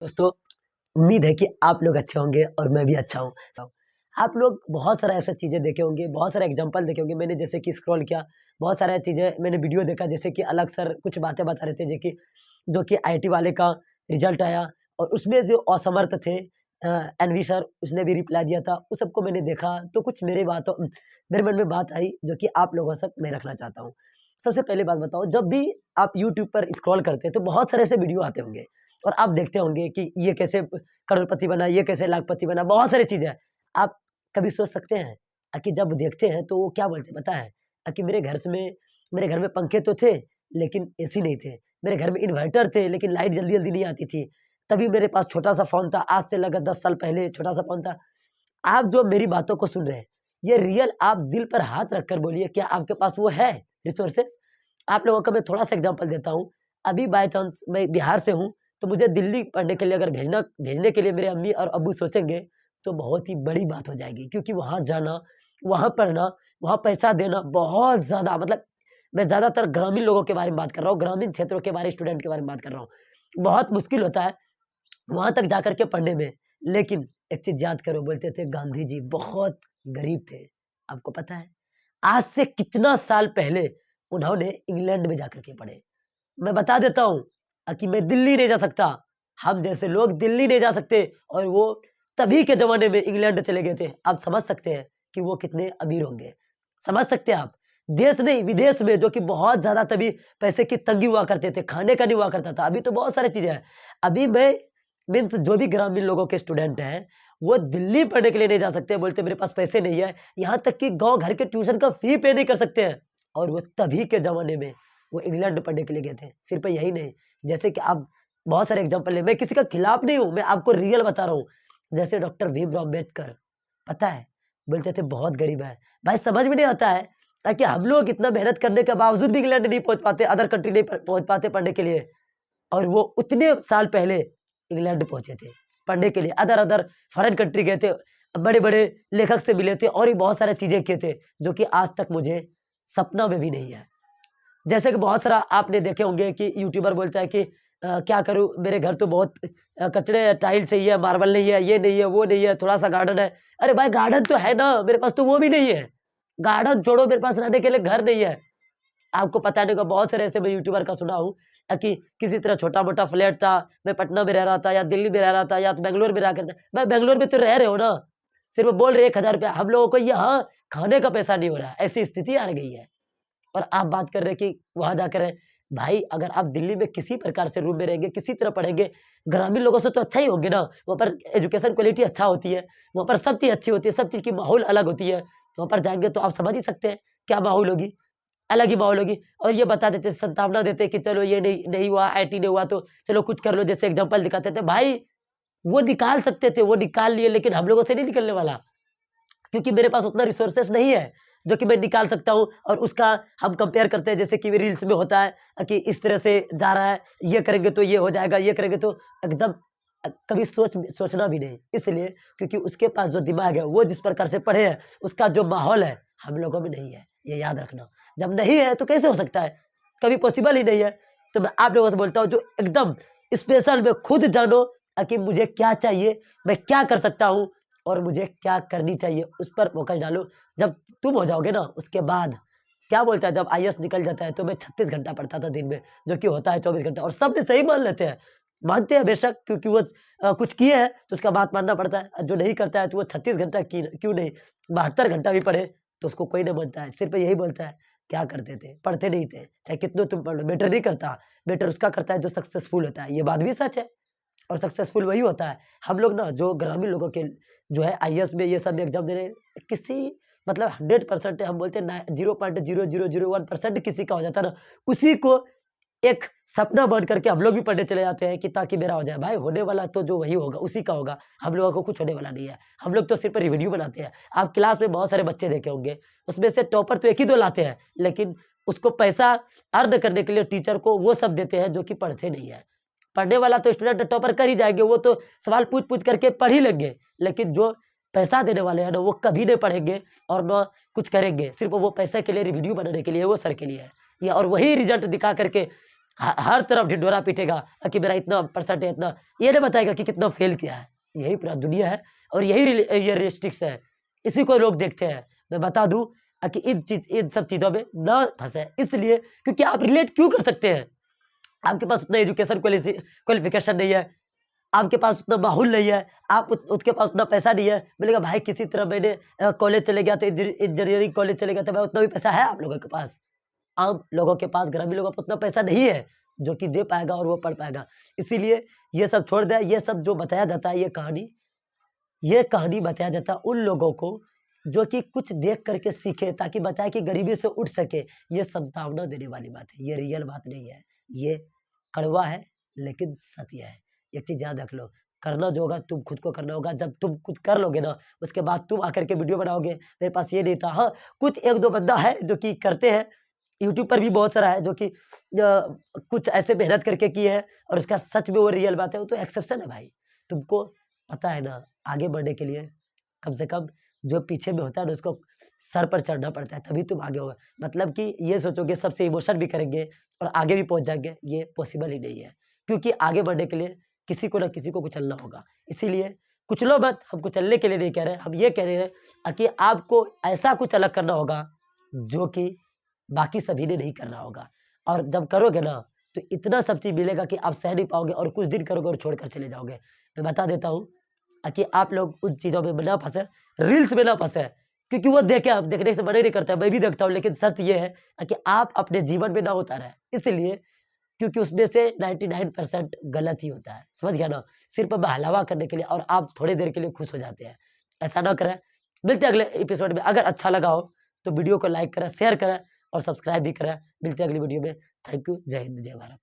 दोस्तों, उम्मीद है कि आप लोग अच्छे होंगे और मैं भी अच्छा हूँ। आप लोग बहुत सारा ऐसा चीज़ें देखे होंगे, बहुत सारे एग्ज़ाम्पल देखे होंगे। मैंने जैसे कि स्क्रॉल किया, बहुत सारा चीज़ें मैंने वीडियो देखा जैसे कि अलग सर कुछ बातें बता रहे थे जो कि आईटी वाले का रिज़ल्ट आया और उसमें जो असमर्थ थे एनवी सर उसने भी रिप्लाई दिया था। उस सबको मैंने देखा तो कुछ मेरे मन में बात आई जो कि आप लोगों तक मैं रखना चाहता हूँ। सबसे पहले बात बताओ, जब भी आप यूट्यूब पर स्क्रॉल करते हैं तो बहुत सारे ऐसे वीडियो आते होंगे और आप देखते होंगे कि ये कैसे करोड़पति बना, ये कैसे लाखपति बना, बहुत सारी चीज़ें हैं। आप कभी सोच सकते हैं कि जब देखते हैं तो वो क्या बोलते हैं पता है? कि मेरे घर में पंखे तो थे, लेकिन एसी नहीं थे। मेरे घर में इन्वर्टर थे, लेकिन लाइट जल्दी-जल्दी नहीं आती थी। तभी मेरे पास छोटा-सा फ़ोन था, आज से लगभग 10 साल पहले छोटा-सा फ़ोन था। आप जो मेरी बातों को सुन रहे हैं, ये रियल आप दिल पर हाथ रखकर बोलिए, क्या आपके पास वो है रिसोर्सेज़? आप लोगों का मैं थोड़ा-सा एग्ज़ाम्पल देता हूँ। अभी बाय चांस मैं बिहार से हूँ, तो मुझे दिल्ली पढ़ने के लिए अगर भेजने के लिए मेरे अम्मी और अब्बू सोचेंगे, तो बहुत ही बड़ी बात हो जाएगी। क्योंकि वहाँ जाना, वहाँ पढ़ना, वहाँ पैसा देना बहुत ज़्यादा मतलब मैं ज़्यादातर ग्रामीण लोगों के बारे में बात कर रहा हूँ, ग्रामीण क्षेत्रों के बारे स्टूडेंट के बारे में बात कर रहा हूँ। बहुत मुश्किल होता है वहाँ तक जाकर के पढ़ने में। लेकिन एक चीज़ याद करो, बोलते थे गांधी जी बहुत गरीब थे। आपको पता है? आज से कितना साल पहले उन्होंने इंग्लैंड में जाकर के पढ़े। मैं बता देता हूँ कि मैं दिल्ली नहीं जा सकता। हम जैसे लोग दिल्ली नहीं जा सकते और वो तभी के ज़माने में इंग्लैंड चले गए थे। आप समझ सकते हैं कि वो कितने अमीर होंगे। समझ सकते हैं आप? देश नहीं, विदेश में जो कि बहुत ज़्यादा तभी पैसे की तंगी हुआ करते थे, खाने का नहीं हुआ करता था। अभी तो बहुत सारी चीज़ें हैं। अभी मैं मीन्स जो भी ग्रामीण लोगों के स्टूडेंट हैं, वो दिल्ली पढ़ने के लिए नहीं जा सकते, बोलते मेरे पास पैसे नहीं है। यहाँ तक कि गाँव घर के ट्यूशन का फ़ी पे नहीं कर सकते हैं और वो तभी के ज़माने में वो इंग्लैंड पढ़ने के लिए गए थे। सिर्फ यही नहीं, जैसे कि आप बहुत सारे एग्ज़ाम्पल हैं, मैं किसी का खिलाफ नहीं हूँ, मैं आपको रियल बता रहा हूँ। जैसे डॉक्टर भीमराव अम्बेडकर, पता है? बोलते थे बहुत गरीब है। भाई समझ में नहीं आता है कि हम लोग इतना मेहनत करने के बावजूद भी इंग्लैंड नहीं पहुँच पाते, अदर कंट्री नहीं प पहुँच पाते पढ़ने के लिए और वो उतने साल पहले इंग्लैंड पहुँचे थे, पढ़ने के लिए। अदर फ़ॉरेन कंट्री गए थे, बड़े-बड़े लेखक से मिले थे और भी बहुत सारी चीज़ें किए थे, जो कि आज तक मुझे सपना में भी नहीं है। जैसे कि बहुत सारा आपने देखे होंगे कि यूट्यूबर बोलता है कि क्या करूँ मेरे घर तो बहुत कचड़े टाइल्स ही है, मार्बल नहीं है, ये नहीं है, वो नहीं है, थोड़ा-सा गार्डन है। अरे भाई गार्डन तो है ना, मेरे पास तो वो भी नहीं है। गार्डन छोड़ो मेरे पास रहने के लिए घर नहीं है। आपको पता नहीं होगा बहुत सारे ऐसे मैं यूट्यूबर का सुना हूँ कि किसी तरह छोटा-मोटा फ्लैट था, मैं पटना में रह रहा था या दिल्ली में रह रहा था या तो बैंगलोर में रहा करता। भाई बैंगलोर में तो रह रहे हो ना, सिर्फ बोल रहे ₹1000 हम लोगों को यहाँ खाने का पैसा नहीं हो रहा है, ऐसी स्थिति आ गई है। और आप बात कर रहे हैं कि वहाँ जाकर रहें। भाई अगर आप दिल्ली में किसी प्रकार से रूम में रहेंगे, किसी तरह पढ़ेंगे, ग्रामीण लोगों से तो अच्छा ही होंगे ना। वहाँ पर एजुकेशन क्वालिटी अच्छा होती है, वहाँ पर सब चीज़ अच्छी होती है, सब चीज़ की माहौल अलग होती है। वहाँ पर जाएँगे तो आप समझ ही सकते हैं, क्या माहौल होगी, अलग ही माहौल होगी। और ये बता देते, संभावना देते कि चलो ये नहीं नहीं हुआ, आईटी नहीं हुआ तो चलो कुछ कर लो, जैसे एग्ज़ाम्पल दिखाते थे। भाई वो निकाल सकते थे, वो निकाल लिए लेकिन हम लोगों से नहीं निकलने वाला। क्योंकि मेरे पास उतना रिसोर्सेस नहीं है, जो कि मैं निकाल सकता हूँ और उसका हम कंपेयर करते हैं जैसे कि रील्स में होता है कि इस तरह से जा रहा है, ये करेंगे तो ये हो जाएगा, ये करेंगे तो एकदम कभी सोचना भी नहीं। इसलिए क्योंकि उसके पास जो दिमाग है, वो जिस प्रकार से पढ़े हैं, उसका जो माहौल है, हम लोगों में नहीं है, ये याद रखना। जब नहीं है तो कैसे हो सकता है? कभी पॉसिबल ही नहीं है। तो मैं आप लोगों से बोलता हूँ जो एकदम स्पेशल में खुद जानो कि मुझे क्या चाहिए, मैं क्या कर सकता हूँ और मुझे क्या करनी चाहिए, उस पर फ़ोकस डालो। जब तुम हो जाओगे ना, उसके बाद क्या बोलता है जब आईएएस निकल जाता है, तो मैं 36 घंटा पढ़ता था दिन में, जो कि होता है 24 घंटा और सब भी सही मान लेते हैं। मानते हैं बेशक क्योंकि वो कुछ किए हैं, तो उसका बात मानना पड़ता है। जो नहीं करता है, तो वो 36 घंटा क्यों नहीं 72 घंटा भी पढ़े, तो उसको कोई नहीं मानता है। सिर्फ़ यही बोलता है, क्या करते थे? पढ़ते नहीं थे। चाहे कितनों तुम पढ़ लो, मैटर नहीं करता। मैटर उसका करता है जो सक्सेसफुल होता है। ये बात भी सच है। और सक्सेसफुल वही होता है। हम लोग ना जो ग्रामीण लोगों के जो है आईएएस में ये सब में एग्ज़ाम दे रहे हैं, किसी मतलब 100% हम बोलते हैं ना 0.0001% किसी का हो जाता है ना, उसी को एक सपना मान करके हम लोग भी पढ़ने चले जाते हैं कि ताकि मेरा हो जाए। भाई होने वाला तो जो वही होगा, उसी का होगा। हम लोगों को कुछ होने वाला नहीं है। हम लोग तो सिर्फ़ रिवीडियो बनाते हैं। आप क्लास में बहुत सारे बच्चे देखे होंगे, उसमें से टॉपर तो 1 ही 2 लाते हैं, लेकिन उसको पैसा अर्न करने के लिए टीचर को वो सब देते हैं जो कि पढ़ते नहीं है। पढ़ने वाला तो स्टूडेंट टॉपर कर ही जाएँगे, वो तो सवाल पूछ-पूछ करके पढ़ ही लेंगे। लेकिन जो पैसा देने वाले हैं ना, वो कभी नहीं पढ़ेंगे और ना कुछ करेंगे। सिर्फ़ वो पैसे के लिए वीडियो बनाने के लिए, वो सर के लिए है। या और वही रिज़ल्ट दिखा करके हर तरफ ढिंढोरा पीटेगा कि मेरा इतना परसेंट है, इतना, ये नहीं बताएगा कि कितना फेल किया है। यही पूरा दुनिया है और यही ये रियलिस्टिक्स है। इसी को लोग देखते हैं। मैं बता दूँ कि इन सब चीज़ों में ना फँसे, इसलिए क्योंकि आप रिलेट क्यों कर सकते हैं? आपके पास उतना एजुकेशन क्वालिफ़िकेशन नहीं है, आपके पास उतना माहौल नहीं है, आप उसके पास उतना पैसा नहीं है। बोलेगा भाई किसी तरह मैंने कॉलेज चले गया था, इंजीनियरिंग कॉलेज चले गया था, भाई उतना भी पैसा है आप लोगों के पास? आम लोगों के पास, ग्रामीण लोगों के पास उतना पैसा नहीं है, जो कि दे पाएगा और वो पढ़ पाएगा। इसीलिए ये सब छोड़ दें, ये सब जो बताया जाता है, ये कहानी बताया जाता है उन लोगों को, जो कि कुछ देख कर के सीखे, ताकि बताए कि गरीबी से उठ सके। ये संभावना देने वाली बात है, ये रियल बात नहीं है। ये कड़वा है, लेकिन सत्य है। एक चीज़ याद रख लो, करना जो होगा तुम खुद को करना होगा। जब तुम कुछ कर लोगे ना, उसके बाद तुम आकर के वीडियो बनाओगे, मेरे पास ये नहीं था। हाँ, कुछ 1-2 बंदा है जो कि करते हैं, यूट्यूब पर भी बहुत सारा है जो कि कुछ ऐसे मेहनत करके किए हैं और उसका सच में वो रियल बात है, वो तो एक्सेप्शन है भाई। तुमको पता है ना, आगे बढ़ने के लिए कम से कम जो पीछे में होता है ना, उसको सर पर चढ़ना पड़ता है, तभी तुम आगे होगा। मतलब कि ये सोचोगे सबसे इमोशन भी करेंगे और आगे भी पहुँच जाएँगे, ये पॉसिबल ही नहीं है। क्योंकि आगे बढ़ने के लिए किसी को ना किसी को कुचलना होगा। इसीलिए कुचलो मत, हम कुचलने के लिए नहीं कह रहे हैं, हम ये कह रहे हैं कि आपको ऐसा कुछ अलग करना होगा, जो कि बाकी सभी ने नहीं करना होगा। और जब करोगे ना, तो इतना सब चीज़ मिलेगा कि आप सह नहीं पाओगे और कुछ दिन करोगे और छोड़कर चले जाओगे। मैं बता देता हूँ कि आप लोग उन चीज़ों में ना फँसे, रील्स में ना फँसे, क्योंकि वो देखने से मन ही नहीं करता है, मैं भी देखता हूँ, लेकिन सच ये है कि आप अपने जीवन में ना उतारें। इसलिए क्योंकि उसमें से 99% गलत ही होता है, समझ गया ना? सिर्फ़ बहलावा करने के लिए, और आप थोड़ी देर के लिए खुश हो जाते हैं। ऐसा ना करें। मिलते हैं अगले एपिसोड में। अगर अच्छा लगा हो, तो वीडियो को लाइक करें, शेयर करें और सब्सक्राइब भी करें। मिलते हैं अगली वीडियो में। Thank you. जय हिंद, जय भारत।